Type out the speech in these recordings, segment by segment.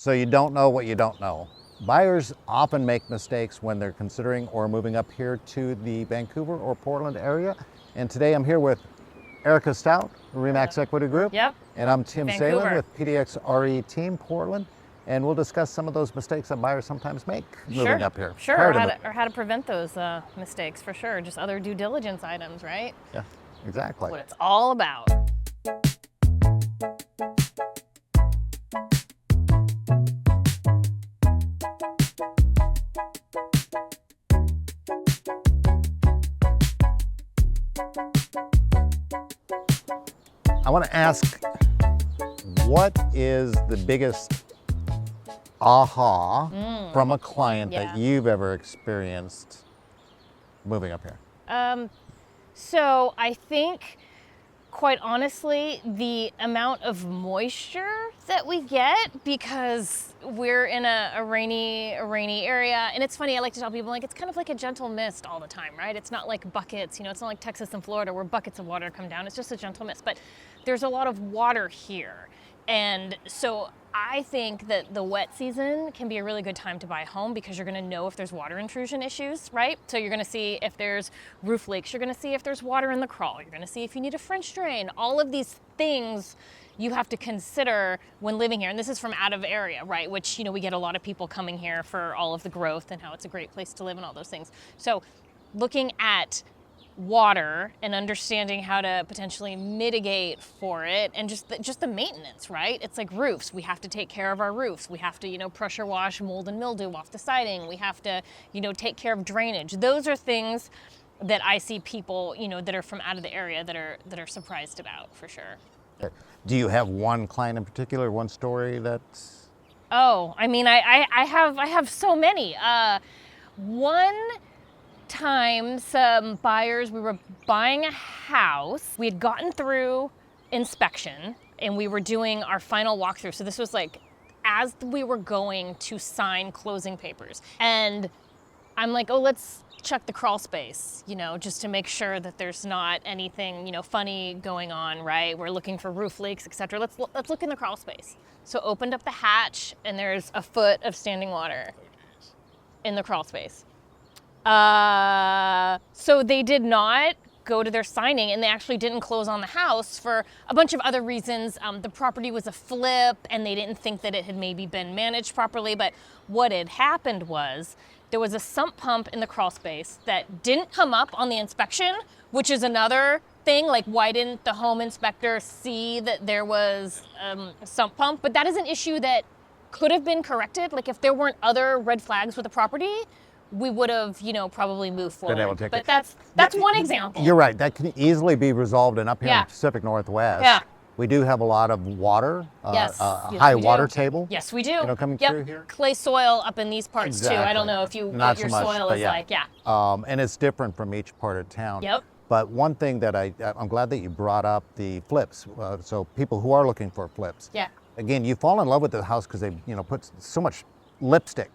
So you don't know what you don't know. Buyers often make mistakes when they're considering or moving up here to the Vancouver or Portland area. And today I'm here with Erica Stout, Remax Equity Group. Yep. And I'm Tim Vancouver. Saeland with PDX RE Team Portland. And we'll discuss some of those mistakes that buyers sometimes make moving up here. Sure, or how to prevent those mistakes, for sure. Just other due diligence items, right? Yeah, exactly. What it's all about. I want to ask, what is the biggest aha from a client that you've ever experienced moving up here? So I think, quite honestly, the amount of moisture that we get, because we're in a rainy area. And it's funny, I like to tell people, like, it's kind of like a gentle mist all the time, right? It's not like buckets, it's not like Texas and Florida where buckets of water come down. It's just a gentle mist. But there's a lot of water here. And so I think that the wet season can be a really good time to buy a home, because you're going to know if there's water intrusion issues, right? So you're going to see if there's roof leaks. You're going to see if there's water in the crawl. You're going to see if you need a French drain. All of these things you have to consider when living here. And this is from out of area, right? Which, we get a lot of people coming here for all of the growth and how it's a great place to live and all those things. So looking at water and understanding how to potentially mitigate for it, and just the maintenance, right? It's like roofs. We have to take care of our roofs. We have to, pressure wash mold and mildew off the siding. We have to, take care of drainage. Those are things that I see people, that are from out of the area that are surprised about, for sure. Do you have one client in particular, one story that's... Oh, I have so many. One time, some buyers, we were buying a house. We had gotten through inspection and we were doing our final walkthrough. So this was like as we were going to sign closing papers. And I'm like, oh, let's check the crawl space, just to make sure that there's not anything, funny going on, right? We're looking for roof leaks, etc. Let's look in the crawl space. So opened up the hatch and there's a foot of standing water in the crawl space. So they did not go to their signing, and they actually didn't close on the house for a bunch of other reasons. The property was a flip and they didn't think that it had maybe been managed properly. But what had happened was there was a sump pump in the crawl space that didn't come up on the inspection, which is another thing. Like, why didn't the home inspector see that there was a sump pump? But that is an issue that could have been corrected. Like, if there weren't other red flags with the property, we would have, probably moved forward. But that's one example. You're right. That can easily be resolved. And up here in the Pacific Northwest, we do have a lot of water, yes, high water table. Yes, we do. Coming through here. Clay soil up in these parts too. I don't know if what your soil is like. And it's different from each part of town. Yep. But one thing that I'm glad that you brought up, the flips. So people who are looking for flips. Yeah. Again, you fall in love with the house because they, put so much lipstick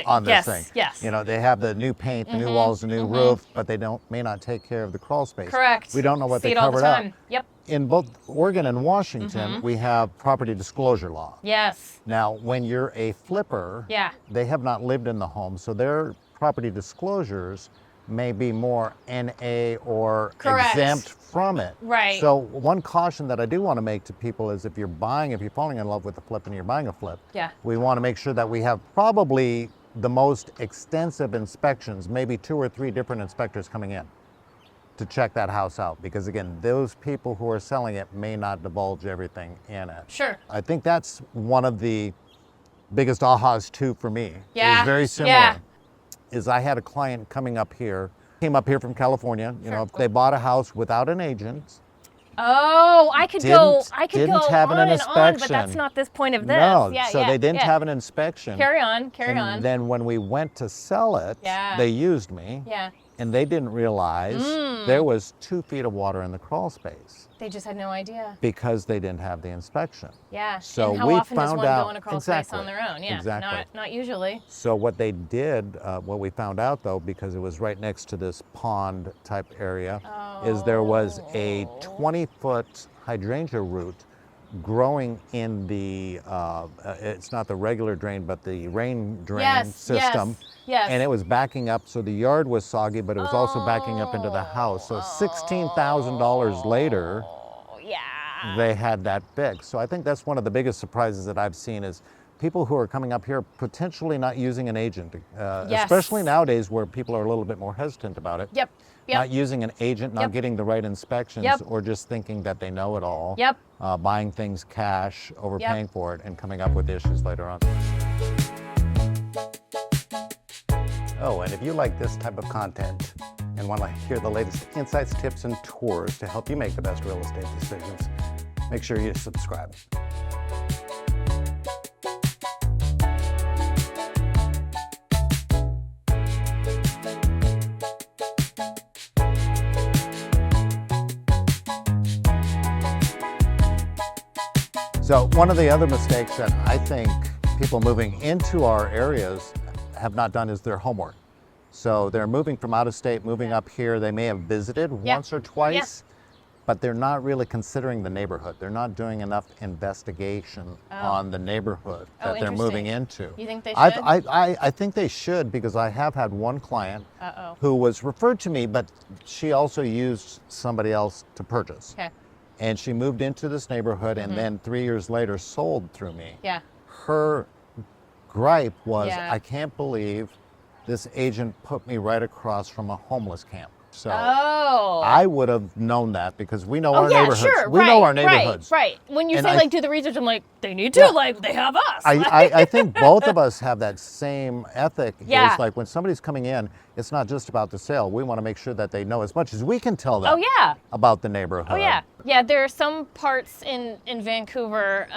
on this thing. Yes. They have the new paint, the new walls, the new roof, but they may not take care of the crawl space. Correct. We don't know what See they it all the covered up. time. Yep. In both Oregon and Washington, we have property disclosure law. Yes. Now, when you're a flipper, they have not lived in the home, so their property disclosures may be more NA or exempt from it. Right. So one caution that I do want to make to people is if you're falling in love with a flip and you're buying a flip, we want to make sure that we have probably the most extensive inspections, maybe 2 or 3 different inspectors coming in to check that house out. Because again, those people who are selling it may not divulge everything in it. Sure. I think that's one of the biggest ahas too for me. Yeah. It's very similar. Yeah. Is I had a client came up here from California. They bought a house without an agent. Oh, I could go have on an and inspection. on, but that's not this point of this. No, they didn't have an inspection. Carry on. And then when we went to sell it, they used me. Yeah. And they didn't realize there was 2 feet of water in the crawl space. They just had no idea. Because they didn't have the inspection. Yeah. So and how we often found does one out go in a crawl space on their own? Yeah. Exactly. Not usually. So what they did, what we found out though, because it was right next to this pond type area, is there was a 20-foot hydrangea root growing in the, it's not the regular drain, but the rain drain system. Yes. And it was backing up, so the yard was soggy, but it was also backing up into the house. So $16,000 later, they had that fixed. So I think that's one of the biggest surprises that I've seen is people who are coming up here potentially not using an agent, especially nowadays where people are a little bit more hesitant about it. Yep. Not using an agent, not getting the right inspections, or just thinking that they know it all. Buying things cash, overpaying for it, and coming up with issues later on. Oh, and if you like this type of content and want to hear the latest insights, tips, and tours to help you make the best real estate decisions, make sure you subscribe. So one of the other mistakes that I think people moving into our areas have not done is their homework. So they're moving from out of state, moving up here. They may have visited once or twice, but they're not really considering the neighborhood. They're not doing enough investigation on the neighborhood that they're moving into. You think they should? I think they should, because I have had one client who was referred to me, but she also used somebody else to purchase. Okay. And she moved into this neighborhood and then 3 years later sold through me. Yeah. Her gripe was, I can't believe this agent put me right across from a homeless camp. So I would have known that, because we know our neighborhoods. Sure. We know our neighborhoods. Right. When you say do the research, I'm like, they need to, like they have us. I think both of us have that same ethic. It's like when somebody's coming in, it's not just about the sale. We want to make sure that they know as much as we can tell them about the neighborhood. Yeah, there are some parts in Vancouver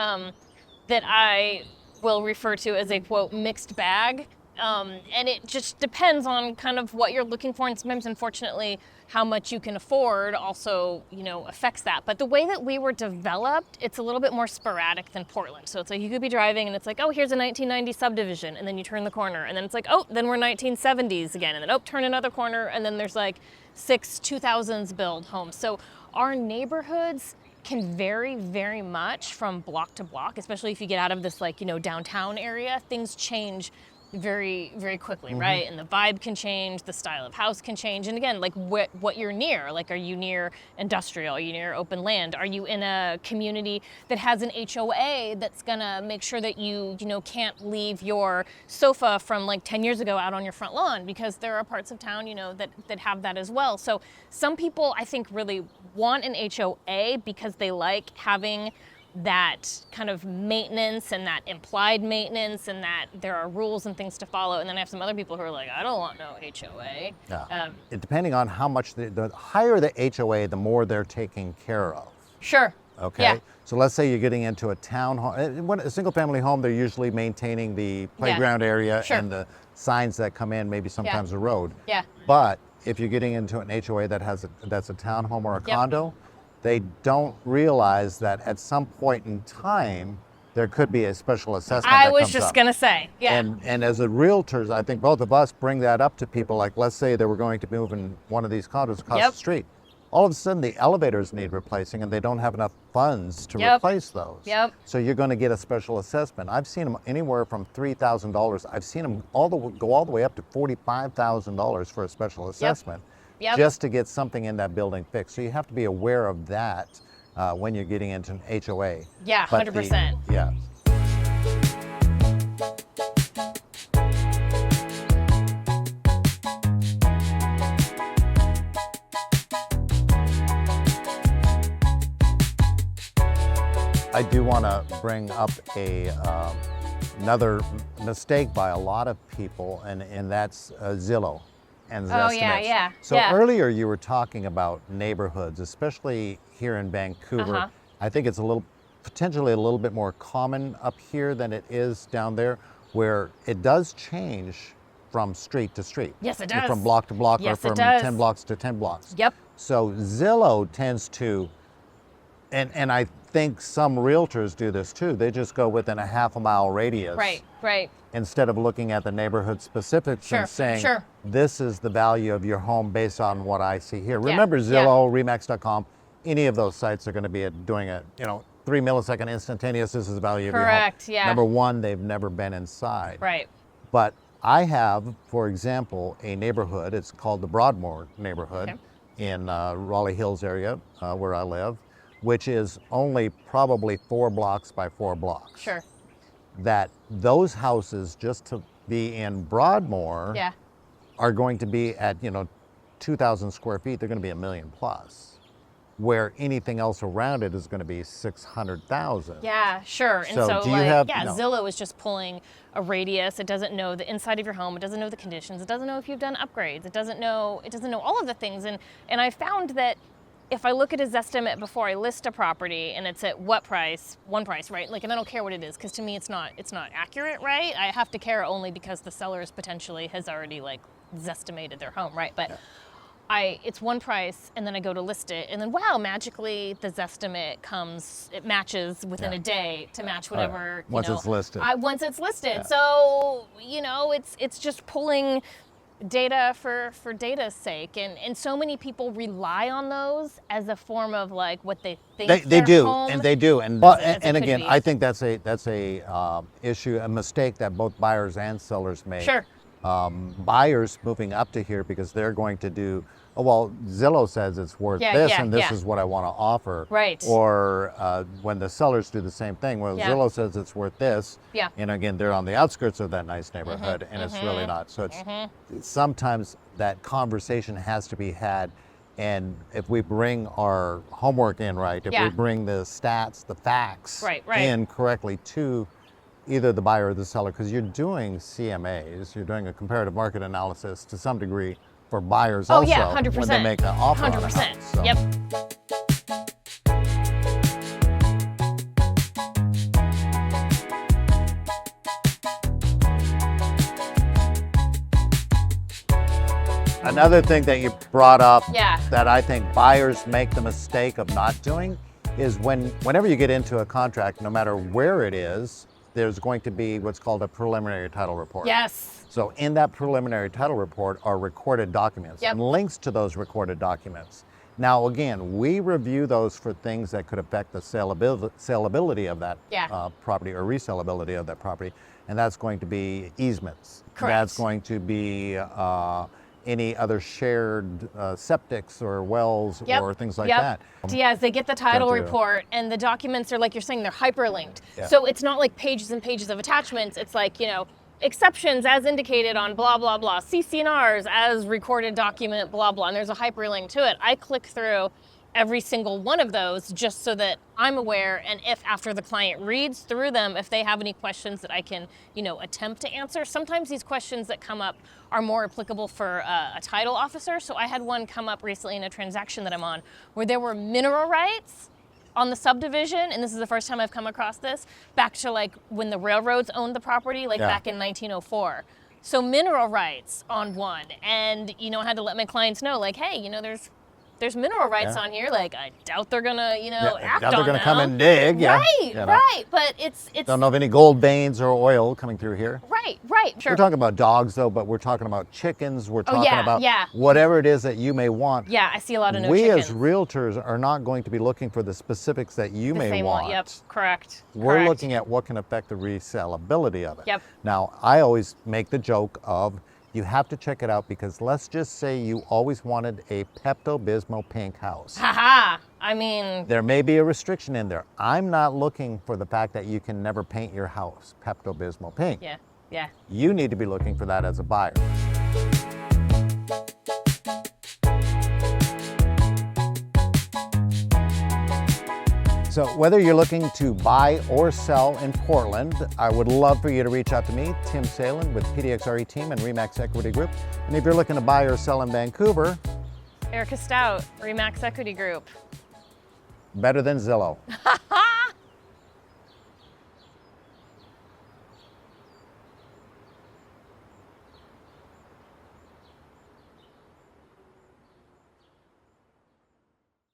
that I will refer to as a, quote, mixed bag. And it just depends on kind of what you're looking for, and sometimes, unfortunately, how much you can afford also, affects that. But the way that we were developed, it's a little bit more sporadic than Portland. So it's like you could be driving and it's like, oh, here's a 1990 subdivision, and then you turn the corner, and then it's like, oh, then we're 1970s again, and then, oh, turn another corner, and then there's like 6 2000s build homes. So our neighborhoods can vary very much from block to block, especially if you get out of this downtown area. Things change very, very quickly, right? And the vibe can change, the style of house can change. And again, like what you're near, like, are you near industrial? Are you near open land? Are you in a community that has an HOA that's gonna make sure that you can't leave your sofa from like 10 years ago out on your front lawn? Because there are parts of town, that have that as well. So some people, I think, really want an HOA because they like having that kind of maintenance and that implied maintenance, and that there are rules and things to follow. And then I have some other people who are like, I don't want no HOA. Depending on how much, the higher the HOA, the more they're taking care of. Sure. Okay. Yeah. So let's say you're getting into a townhome, a single family home, they're usually maintaining the playground area and the signs that come in, maybe sometimes a road. Yeah. But if you're getting into an HOA that's a townhome or a condo, they don't realize that at some point in time, there could be a special assessment I was just going to say, And as a realtors, I think both of us bring that up to people. Like, let's say they were going to move in one of these condos across the street. All of a sudden, the elevators need replacing, and they don't have enough funds to replace those. So you're going to get a special assessment. I've seen them anywhere from $3,000. I've seen them go all the way up to $45,000 for a special assessment. Just to get something in that building fixed. So you have to be aware of that when you're getting into an HOA. Yeah, 100%. Yeah. I do want to bring up another mistake by a lot of people, and that's Zillow. And estimates. So earlier you were talking about neighborhoods, especially here in Vancouver. I think it's potentially a little bit more common up here than it is down there, where it does change from street to street. Yes, it does. From block to block, or from 10 blocks to 10 blocks. So Zillow tends to, and I think some realtors do this too, they just go within a half a mile radius. Right. Instead of looking at the neighborhood specifics and saying, this is the value of your home based on what I see here. Remember Zillow, Remax.com, any of those sites are going to be doing 3 millisecond instantaneous, this is the value of your home. Correct, yeah. Number one, they've never been inside. Right. But I have, for example, a neighborhood, it's called the Broadmoor neighborhood in Raleigh Hills area where I live, which is only probably 4 blocks by 4 blocks. Sure. That those houses, just to be in Broadmoor, are going to be at, 2,000 square feet, they're going to be $1 million plus, where anything else around it is going to be 600,000. Yeah, sure. And So so do you like, have- yeah, no. Zillow is just pulling a radius. It doesn't know the inside of your home. It doesn't know the conditions. It doesn't know if you've done upgrades. It doesn't know all of the things. And I found that if I look at a Zestimate before I list a property and it's at what price, one price, right? Like, and I don't care what it is, because to me it's not accurate, right? I have to care only because the seller potentially has already like Zestimated their home, right? But it's one price, and then I go to list it, and then wow, magically the Zestimate comes, it matches within a day to match whatever. Once it's listed. Once it's listed. So, it's just pulling data for data's sake, and so many people rely on those as a form of like what they think They do, home and they do, and as it and could again, be. I think that's a issue, a mistake that both buyers and sellers make. Sure. Buyers moving up to here because they're going to do, oh, well, Zillow says it's worth this, and this is what I want to offer. Right. Or when the sellers do the same thing, well, Zillow says it's worth this, and again, they're on the outskirts of that nice neighborhood, and it's really not. So it's sometimes that conversation has to be had, and if we bring our homework in right, if we bring the stats, the facts in correctly to either the buyer or the seller, because you're doing CMAs, you're doing a comparative market analysis to some degree for buyers also 100%. when they make an offer 100%. on a house. So. Yep. Another thing that you brought up Yeah. that I think buyers make the mistake of not doing is whenever you get into a contract, no matter where it is, there's going to be what's called a preliminary title report. Yes. So in that preliminary title report are recorded documents and links to those recorded documents. Now, again, we review those for things that could affect the saleability of that property or resellability of that property, and that's going to be easements. Correct. That's going to be any other shared septics or wells or things like that. Yes, they get the title Don't do. report, and the documents are, like you're saying, they're hyperlinked. So it's not like pages and pages of attachments. It's like, exceptions as indicated on blah, blah, blah, CC&Rs as recorded document, blah, blah, and there's a hyperlink to it. I click through every single one of those just so that I'm aware, and if after the client reads through them, if they have any questions that I can, attempt to answer. Sometimes these questions that come up are more applicable for a title officer. So I had one come up recently in a transaction that I'm on where there were mineral rights on the subdivision, and this is the first time I've come across this, back to like when the railroads owned the property, back in 1904. So mineral rights on one, and I had to let my clients know, like, hey, there's mineral rights on here. Like, I doubt they're gonna, act on they're gonna them. come and dig. Right, right. But it's Don't know of any gold veins or oil coming through here. Right. Sure. We're talking about dogs though, but we're talking about chickens. We're talking about yeah. whatever it is that you may want. Yeah, I see a lot of no We chickens. as realtors are not going to be looking for the specifics that you The may same want. one. Yep. Correct. We're looking at what can affect the resellability of it. Yep. Now, I always make the joke of you have to check it out because let's just say you always wanted a Pepto-Bismol pink house. Haha. I mean, There may be a restriction in there. I'm not looking for the fact that you can never paint your house Pepto-Bismol pink. yeah. You need to be looking for that as a buyer. So whether you're looking to buy or sell in Portland, I would love for you to reach out to me, Tim Saeland with PDXRE Team and Remax Equity Group. And if you're looking to buy or sell in Vancouver, Erica Stout, Remax Equity Group. better than Zillow.